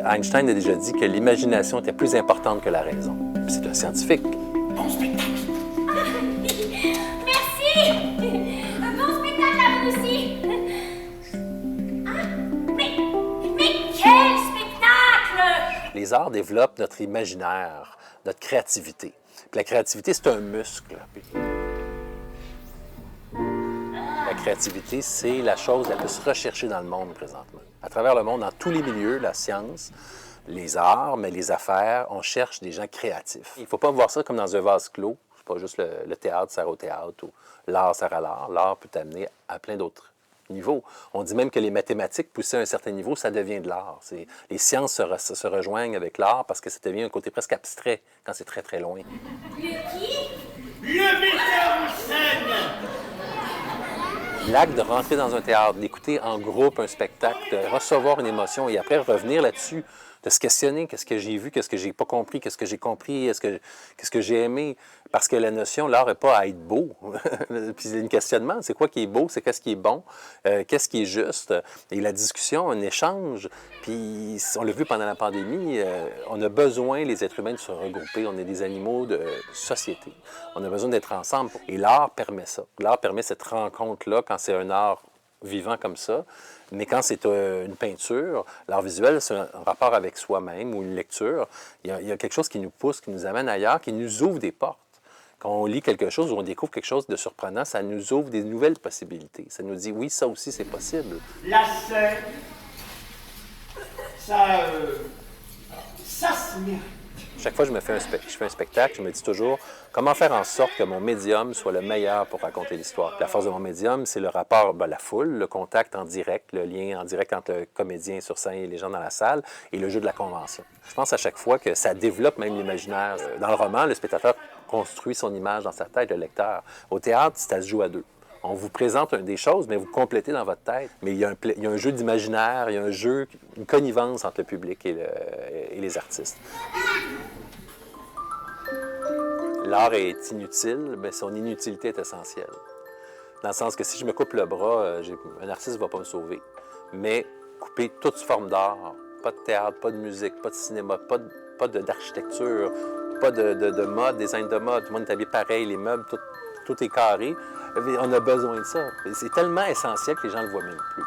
Einstein a déjà dit que l'imagination était plus importante que la raison. C'est un scientifique. Bon spectacle! Merci! Bon spectacle à vous aussi! Mais quel spectacle! Les arts développent notre imaginaire, notre créativité. Puis la créativité, c'est un muscle. La créativité, c'est la chose la plus recherchée dans le monde présentement. À travers le monde, dans tous les milieux, la science, les arts, mais les affaires, on cherche des gens créatifs. Il ne faut pas voir ça comme dans un vase clos. C'est pas juste le théâtre sert au théâtre ou l'art sert à l'art. L'art peut t'amener à plein d'autres niveaux. On dit même que les mathématiques, poussées à un certain niveau, ça devient de l'art. Les sciences se rejoignent avec l'art parce que ça devient un côté presque abstrait quand c'est très, très loin. Le qui? Le metteur en scène! L'acte de rentrer dans un théâtre, d'écouter en groupe un spectacle, de recevoir une émotion et après revenir là-dessus, de se questionner, qu'est-ce que j'ai vu, qu'est-ce que j'ai pas compris, qu'est-ce que j'ai compris, qu'est-ce que j'ai aimé. Parce que la notion, l'art n'est pas à être beau. Puis c'est un questionnement, c'est quoi qui est beau, c'est qu'est-ce qui est bon, qu'est-ce qui est juste. Et la discussion, un échange. Puis on l'a vu pendant la pandémie, on a besoin, les êtres humains, de se regrouper. On est des animaux de société. On a besoin d'être ensemble. Et l'art permet ça. L'art permet cette rencontre-là quand c'est un art vivant comme ça. Mais quand c'est une peinture, l'art visuel, c'est un rapport avec soi-même ou une lecture. Il y a quelque chose qui nous pousse, qui nous amène ailleurs, qui nous ouvre des portes. Quand on lit quelque chose ou on découvre quelque chose de surprenant, ça nous ouvre des nouvelles possibilités. Ça nous dit, oui, ça aussi, c'est possible. La scène, ça se mérite. Chaque fois que je fais un spectacle, je me dis toujours comment faire en sorte que mon médium soit le meilleur pour raconter l'histoire. La force de mon médium, c'est le rapport, la foule, le contact en direct, le lien en direct entre le comédien sur scène et les gens dans la salle et le jeu de la convention. Je pense à chaque fois que ça développe même l'imaginaire. Dans le roman, le spectateur construit son image dans sa tête, le lecteur. Au théâtre, ça se joue à deux. On vous présente des choses, mais vous complétez dans votre tête. Mais il y a un jeu d'imaginaire, il y a un jeu, une connivence entre le public et les artistes. L'art est inutile, mais son inutilité est essentielle. Dans le sens que si je me coupe le bras, un artiste ne va pas me sauver. Mais couper toute forme d'art, pas de théâtre, pas de musique, pas de cinéma, pas d'architecture, pas de mode, design de mode, tout le monde est habillé pareil, les meubles, tout est carré. On a besoin de ça. C'est tellement essentiel que les gens ne le voient même plus.